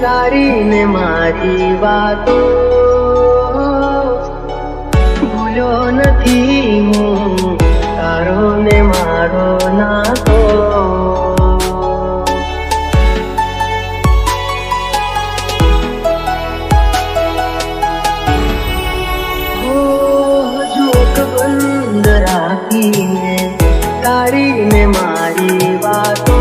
તારી ને મારી વાતો ભૂલ્યો નથી હું, તારો ને મારો નાતો. જોક બંધ રાખીને તારી ને મારી વાતો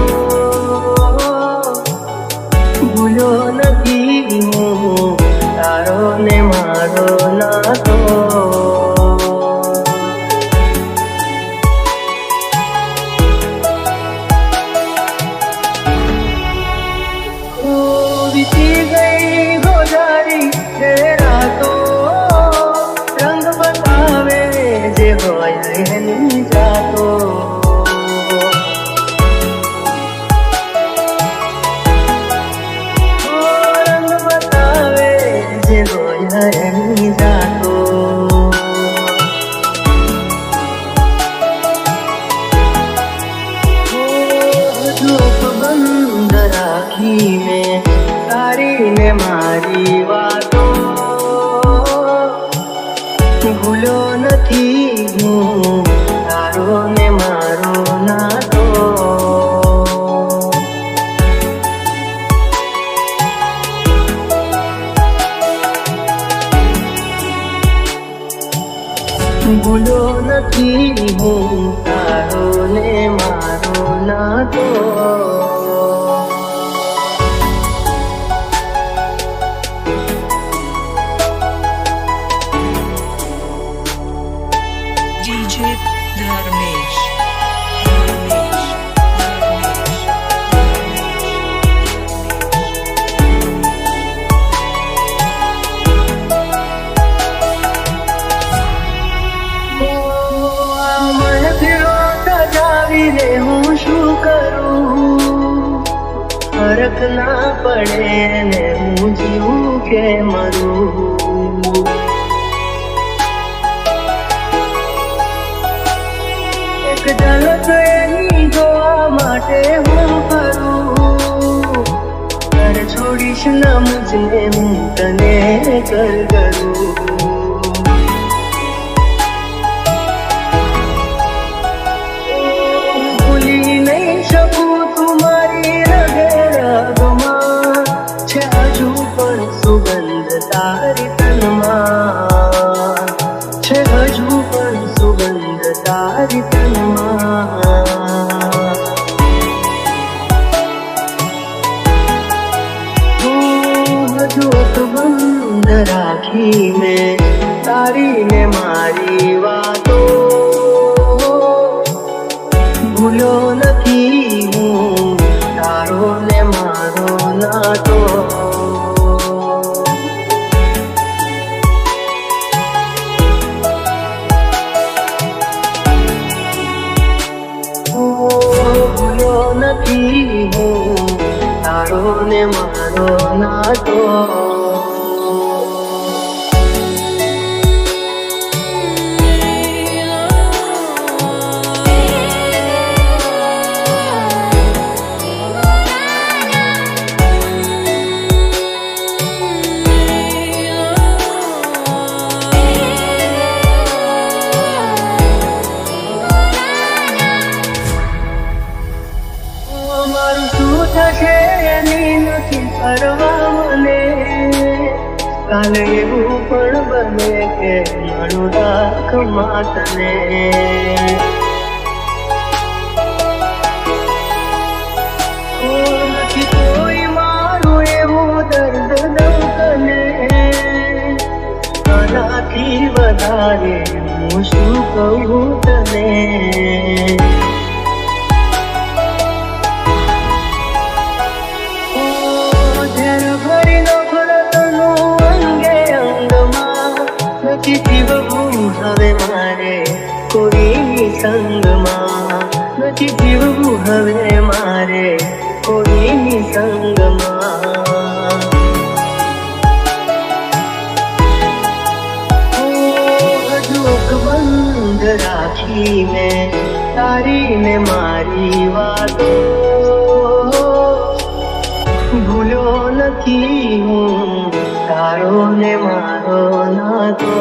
ભૂલ્યો નથી હું, તારો ને મારો નાતો. વીતી ગઈ ગોજારી છે રાતો, રંગ બતાવે જે હોય એની જાતો. રંગ બતાવે જે હોય એની જાતો. જોક બંધ રાખીને તારી ને મારી વાતો ભૂલ્યો નથી હું, તારો ને મારો નાતો. ભૂલ્યો નથી હું, તારો ને મારો નાતો. DJ Dharmesh. હું શું કરું, ફરક ના પડે ને હું જીવું કે મરું. એક ઝલક એની જોવા માટે હું ફરું, ઘર છોડીશ ના મુજને હું તને કર કરું. સુગંધ તારી તનમાં છે, હજુ પણ સુગંધ તારી તનમાં. જોક બંધ રાખીને તારી ને મારી વાતો ભૂલ્યો નથી હું, તારો ને મારો નાતો. ભૂલ્યો નથી હું, તારો ને મારો નાતો. મારું શું થશે એની નથી કરવા મને, કાલે એવું પણ બને કે મારું રાખ માતને. નથી કોઈ મારું એવું દર્દ દઉં તને, આનાથી વધારે હું શું કહું તને. નથી જીવવું હવે મારે કોઈની સંગમાં, નથી જીવવું હવે મારે કોઈની સંગમાં. જોક બંધ રાખીને તારી ને મારી વાતો ભૂલ્યો નથી. નથી હું તારો ને મારો નાતો.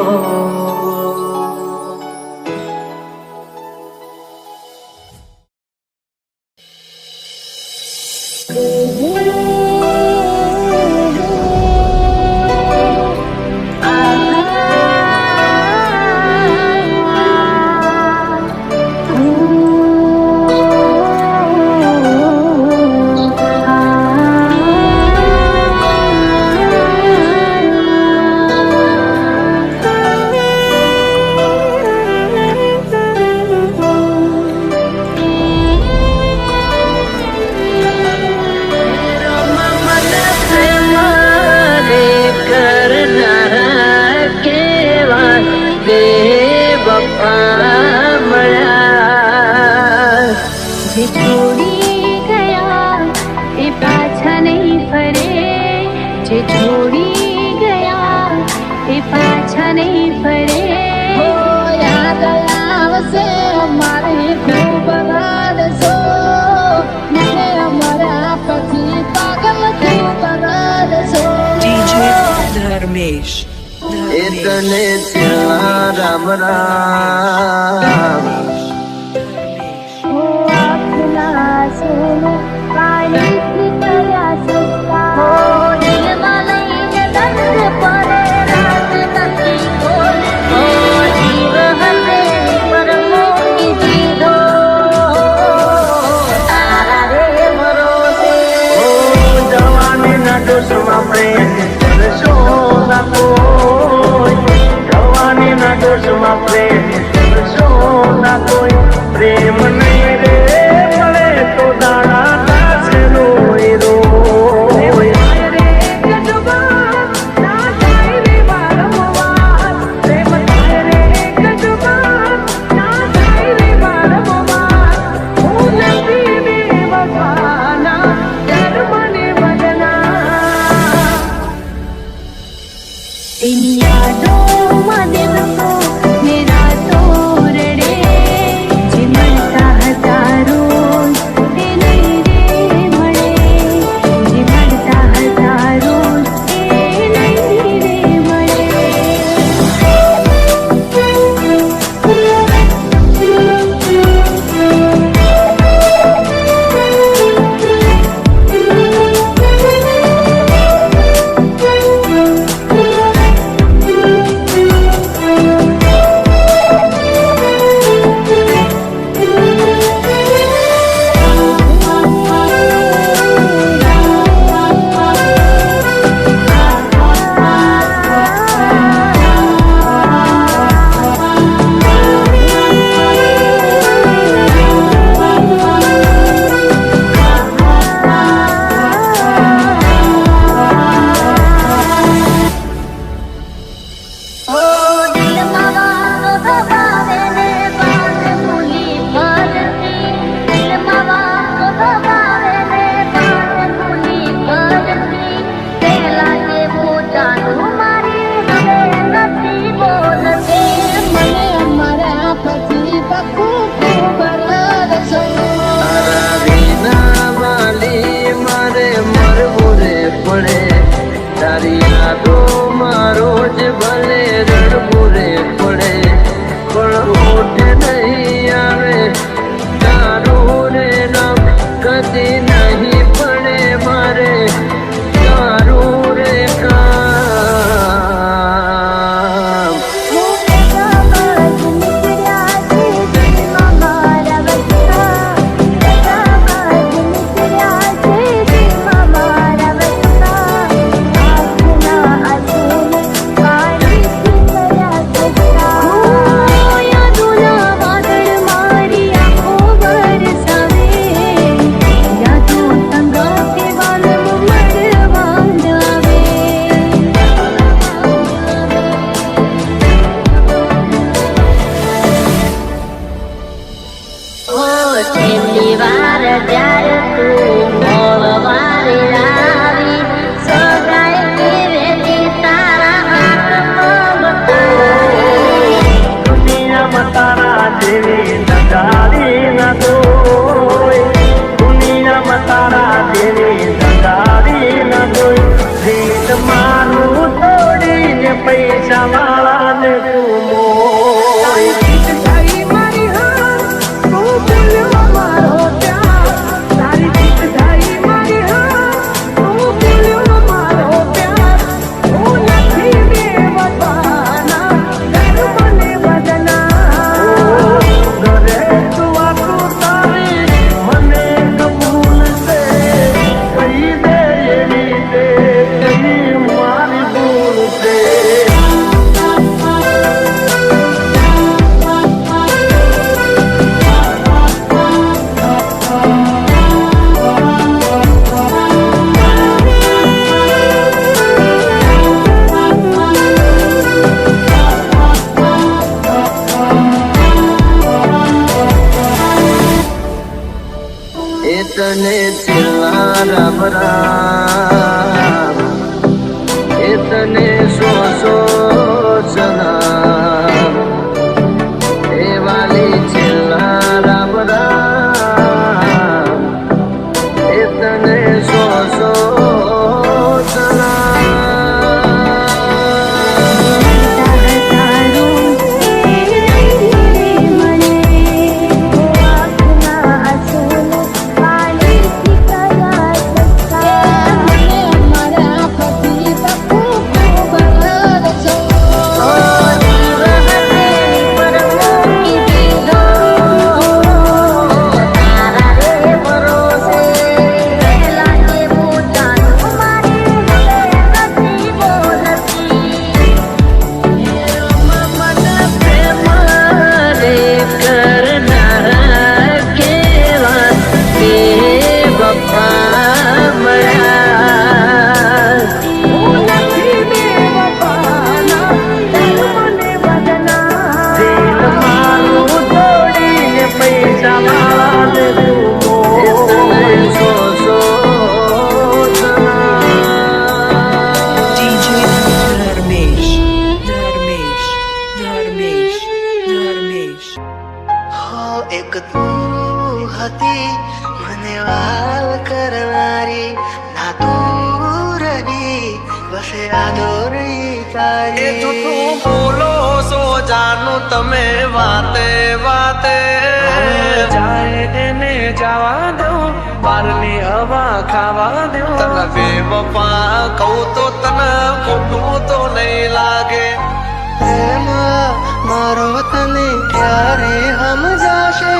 જે છોડી ગયા એ પાછા નહીં ફરે, જે છોડી ગયા એ પાછા નહીં ફરે. હો યાદ આવશે અમારે ખૂબ રડશો, મને અમારા પછી પાગલ ખૂબ રડશો. DJ Dharmesh. તને ત્યાં રામ રામ. પ્રેમ નહીં રે મળે તો દાણા નાશે રોય રોય. દિલ મારું તોડીને પૈસા વાળાને તું મોય. તને છેલ્લા રામ રામ એ તને સો સલામ એ વાલી છેલ્લા રામ રામ એ તને સો એક તું હતી મને વાલ કરનારી ના તું રહી બસે આદોરી તારી. તું બોલો સો જાનું તમે વાતે વાતે જાય એને જવા દઉં બારની હવા ખાવા દઉં. તને બેવફા કહું તો તને ખોટું તો નહીં લાગે. પ્રેમ મારો તને ક્યારે સમજાશે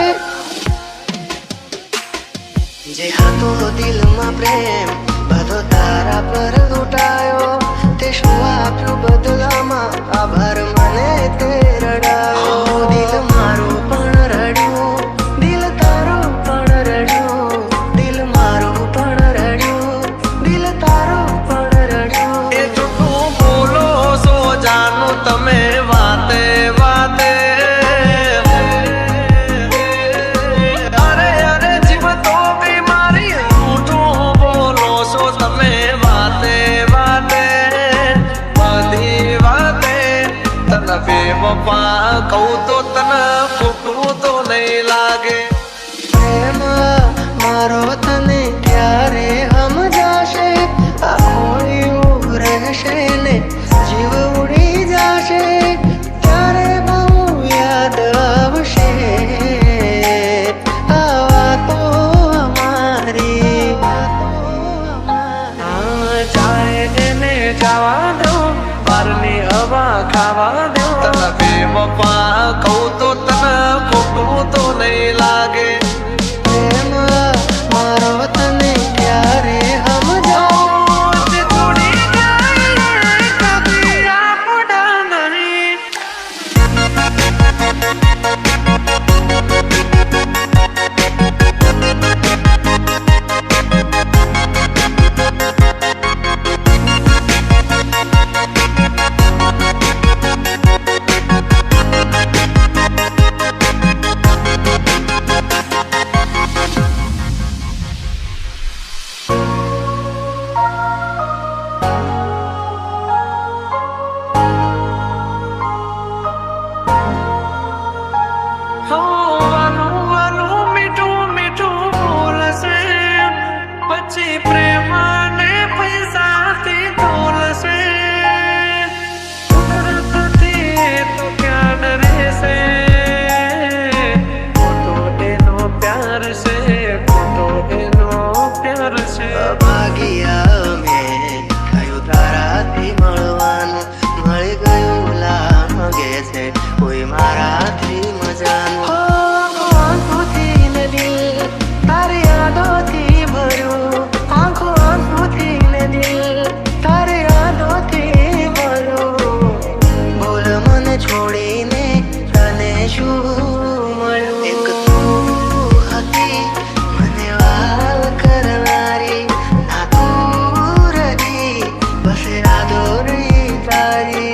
જે હતો દિલમાં પ્રેમ બધો તારા પર લૂંટાયો તે શું આપ્યું બદલામાં આભાર મને તે રડાયો. દિલ મારું પણ રડ્યું દિલ તારું પણ રડ્યું દિલ મારું પણ રડ્યું દિલ તારું પણ રડ્યું. એ જૂઠું બોલો સો જાનું તમે વાતે વાતે અરે અરે જીવ તો બીમારી જૂઠું બોલો છો તમે વાતે વાતે બધી વાતે તને બેવફા કહું તો તને ખોટું તો નહીં લાગે. પ્રેમ મારો તને ક્યારે સમજાશે આ ખોળ્યું રહેશે ને જીવ ઉડી જશે ત્યારે બહુ યાદ આવશે આ વાતો અમારી. જાય એને જવા દઉં બારની હવા ખાવા દઉં. તને બેવફા કહું તો તને ખોટું તો નહીં લાગે. પ્રેમ મારો તને ક્યારે સમજાશે થોડી કદી આપડા નહીં. તારાથી મળવાનું મળી ગયું લાગે છે કોઈ મારાથી મજાનું આંખોથી ને દિલ તારી યાદોથી ભર્યું આંખોથી ને દિલ તારી યાદોથી ભર્યું બોલ મને છોડીને તને શું મળ્યું એક તું હતી મને વાલ કરનારી ના તું રહી બસ યાદોરી તારી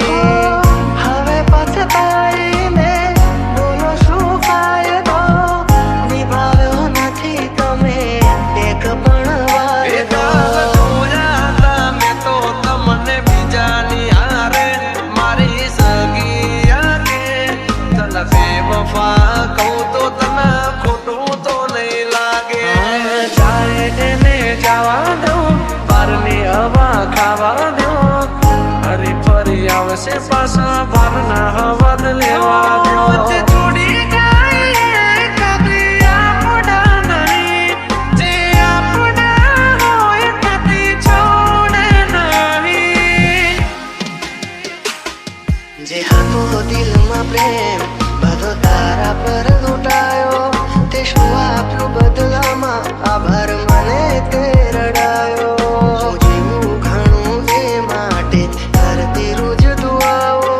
હવે પછતાઈને બોલો શું ફાયદો નિભાવ્યો નથી તમે એક પણ વાયદો મેં તો તમને બીજાની હારે મારી સગી આગે તને બેવફા કહું તો તને ખોટું તો નહીં લાગે ચાહે એને જવા દઉં બારની હવા ખાવા દઉં ફરી ફરી આવશે પાછા બારના હવા લેવા દઉં છોડી જાય કદી આપણા નહીં જે આપણા હોય કદી છોડે નહીં જે હતો દિલમાં પ્રેમ બધો તારા પર લૂંટાયો તે શું આપ્યું બદલામાં આભાર મને તે રડાયો હું જીવું ઘણું એ માટે કરતી રોજ દુઆઓ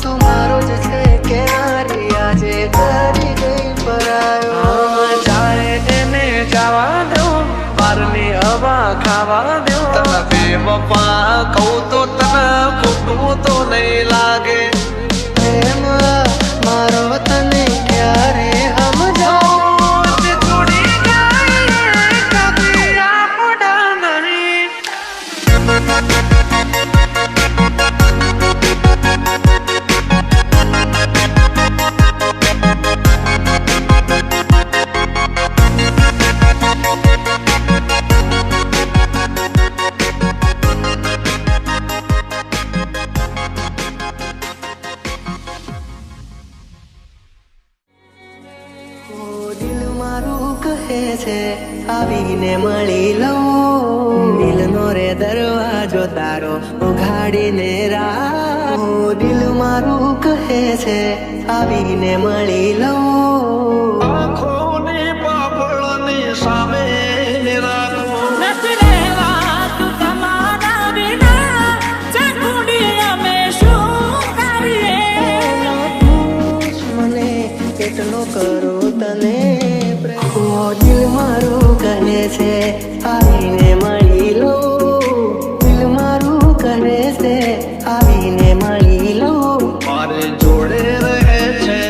તું મારો જ છે કે નારી આજે કરી ગઈ પરાયો ચાહે એને જવા દઉં બારની હવા ખાવા દઉં તને બેવફા કહું તો તને ખોટું તો નહીં લાગે પ્રેમ મારો તને ક્યારે સમજાવો છોડી જાય કદી આપણા નહીં દિલ મારું કહે છે આવીને મળી લઉં દિલનો રે દરવાજો તારો ઉઘાડીને રાખ દિલ મારું કહે છે આવીને મળી લઉં આંખોની પાપડની સામે રાખો મને કેટલો કરો તને પ્રેમ દિલ મારું કહે છે આવીને મળી લો દિલ મારું કહે છે આવીને મળી લો મારે જોડે રહે છે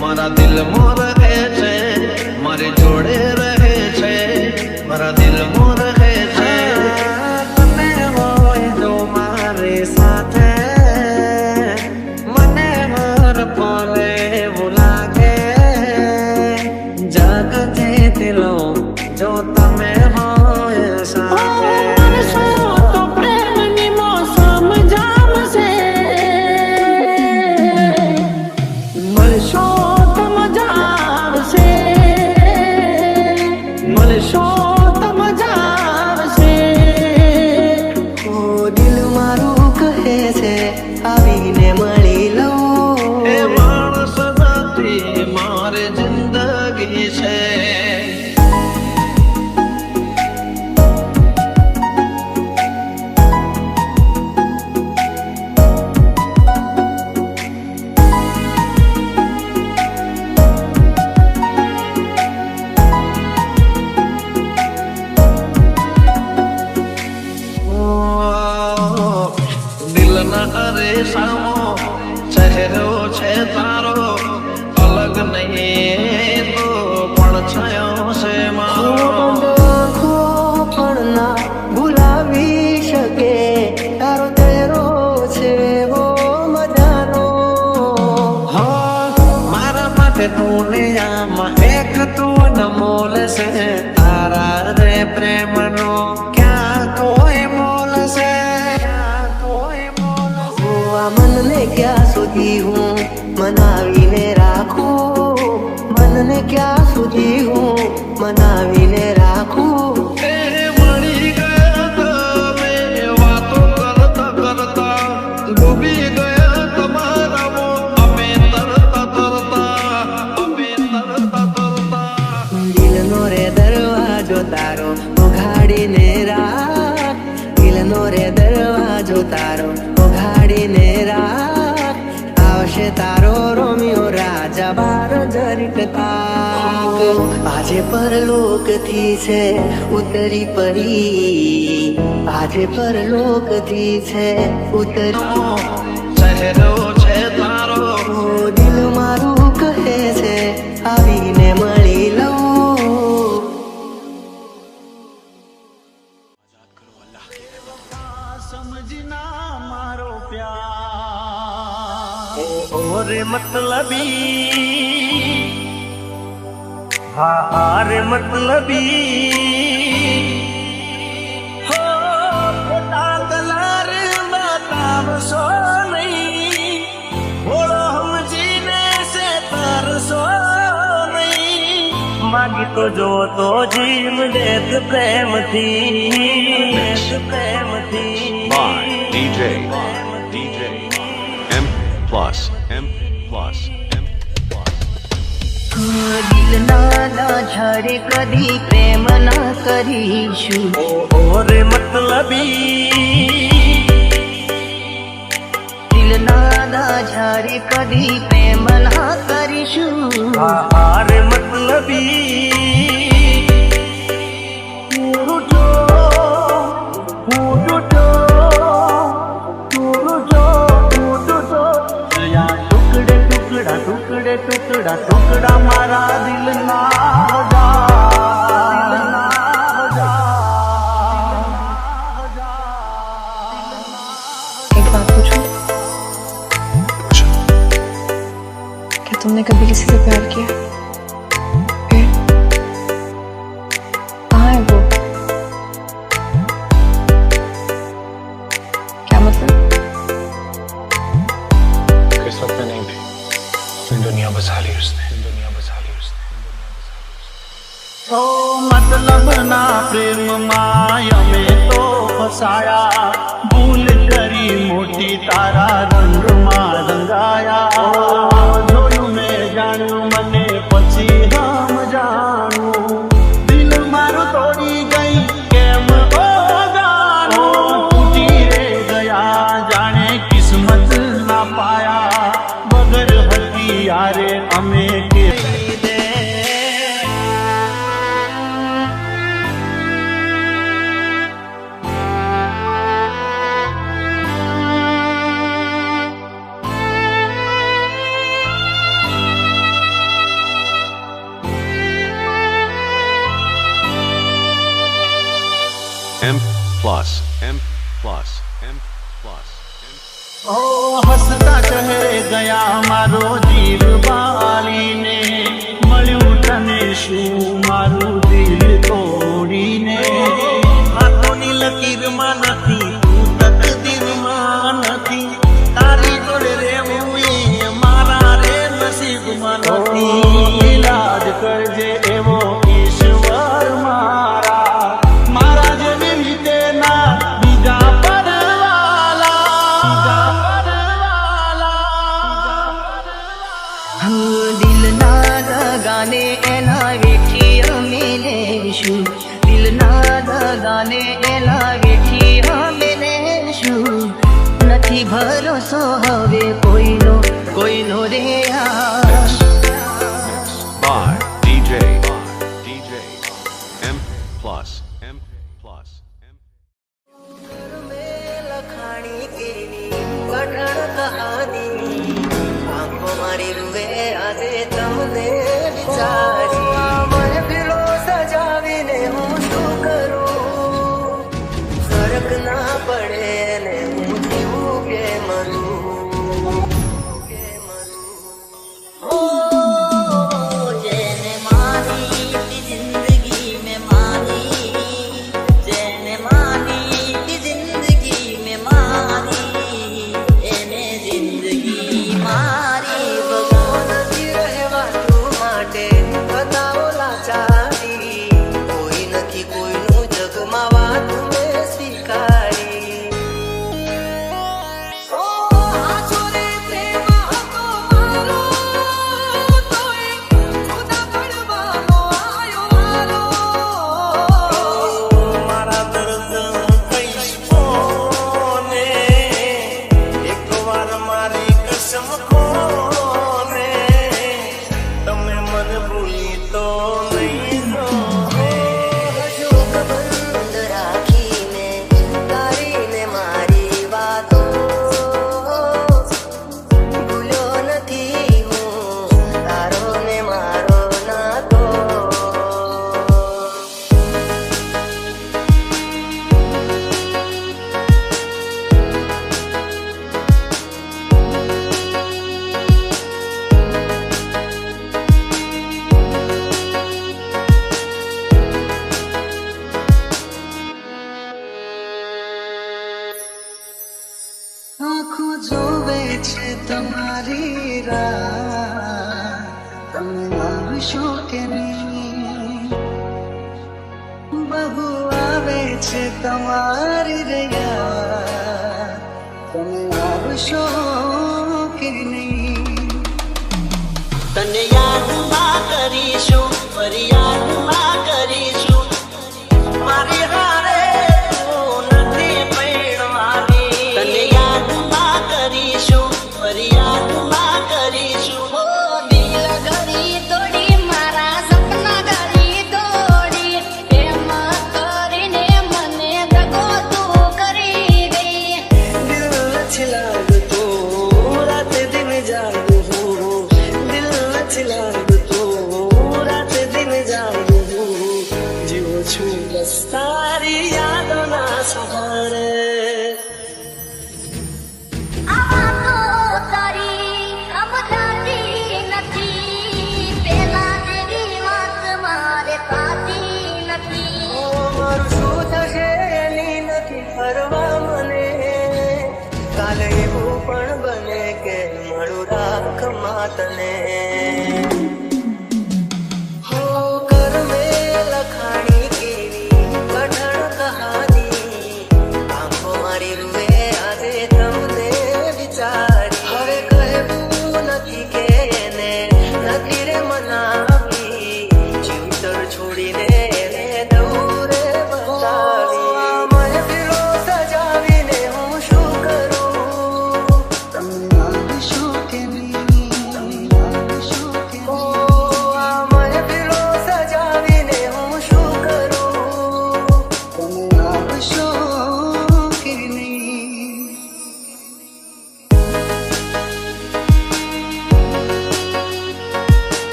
મારા દિલમાં રહે છે મારે જોડે રહે છે મારા દિલમાં રહે છે તમે હોય તો મારી સાથે મને હર પલે એવું લાગે જગથી દિલો જો તમે હોય સાથે દિલ મારું કહે છે આવીને મળી લઉં એ માણસ નથી મારે જિંદગી છે દિલના અરે સામો ચહેરો છે તારો અલગ નહીં તો પણ છયો છે મારો આંખો પણ ના ભૂલાવી શકે તારો ચહેરો છે એવો મજાનો મારા માટે દુનિયામાં એક તું અનમોલ છે તારા રે પ્રેમનો ક્યાં કોઈ મોલ છે આ મનને ક્યાં સુધી હું મનાવીને રાખું મનને ક્યાં સુધી હું મનાવીને રાખું મળી ગયા તમે વાતો કરતા કરતા ઓઘાડીને રાખ, આવશે તારો રોમિયો રાજા બાર જરીક તાક. આજે પરલોકથી છે ઉતરી પડી, આજે પરલોકથી છે ઉતરી. ચહેરો છે તારો, દિલ મારું કહે છે આવીને મળી લઉં. સમજના મારો પ્યાર ઓરે મતલબી, હારે મતલબી હો ખોટા કલર બતાવશો નહીં, ભોળો સમજીને છે તરસો નહીં. માગી તો જો તો જીવ દેત પ્રેમથી, પ્રેમથી. by DJ M plus M plus M plus. દિલ ના ઝાડે કદી પ્રેમ ના કરીશું. ઓરે મતલબી, દિલ ના ઝાડે કદી પ્રેમ ના કરીશું. હારે મતલબી ટુકડા ટુકડા મારા દિલના एक बात पूछूं? क्या तुमने कभी किसी से प्यार किया? फिर कहाँ है वो? क्या मतलब? किस्मत में नहीं थी, दुनिया बसा ली उसने, दुनिया बसा ली उसने. ઓ મતલબ ના પ્રેમમાં અમે તો ફસાયા, ભૂલ કરી મોટી તારા રંગમાં રંગાયા. જોયું મેં જાણ્યું મને પછી હમ જાણું, દિલ મારું તોડી ગઈ કેમ જાણું. તૂટી રે ગયા જાણે કિસ્મત ના પાયા, વગર હથિયારે અમે કે M plus M plus M plus M. ઓ હસતા ચહેરે ગયા મારો જીવ બાળીને, મળ્યું તને શું મારું દિલ તોડીને. હાથોની લકીરમાં નથી, તું તકદીરમાં નથી, તારી જોડે રહેવું એ મારા રે નસીબમાં નથી. ઇલાજ કરજે એવો ઈશ્વર મારા, મારા જેવી રીતે ના બીજા દિલ ના દગાને એના વેઠી અમે લેશું. દિલ ના દગાને એના વેઠી અમે લેશું. નથી ભરોસો હવે કોઈનો રે યાર. By DJ M plus M plus M. લખાણી એની કઠણ કહાની, આંખો મારી રૂવે આજે તમને વિચારી. મને પેલો સજાવીને હું શું કરું, ફરક ના પડે ને હું જીવું કે મરું, કે મરું. જેને માની જિંદગી में मानी, જેને માની જિંદગી में मानी, એને જિંદગી મારી નથી રહેવાતું માટે આંખો જોવે છે તમારી રાહ, તમે આવશો કે નહીં? બહુ આવે છે તમારી રૈયા, તમે આવશો કે નહીં? તને યાદમાં કરીશું, ફરિયાદમાં કરીશું, મારી હારે તું નથી પરણવાની. તને યાદમાં કરીશું, ફરિયાદમાં કરીશું. ઓ દિલ ઘડી તોડી, મારા સપના ઘડી તોડી, એમ કરીને મને દગો તું કરી ગઈ. દિલ નથી લાગતું, રાતે દિન જાગું હું, દિલ નથી લાગતું, રાતે દિન જાગું હું, જીવું છું બસ તારી યાદોના સહારે. આ વાતો તારી સમજાતી નથી, પેલા જેવી વાત મારે થતી નથી. મારું શું થશે એની નથી પરવા મને, કાલે એવું પણ બને કે મળું રાખ તને.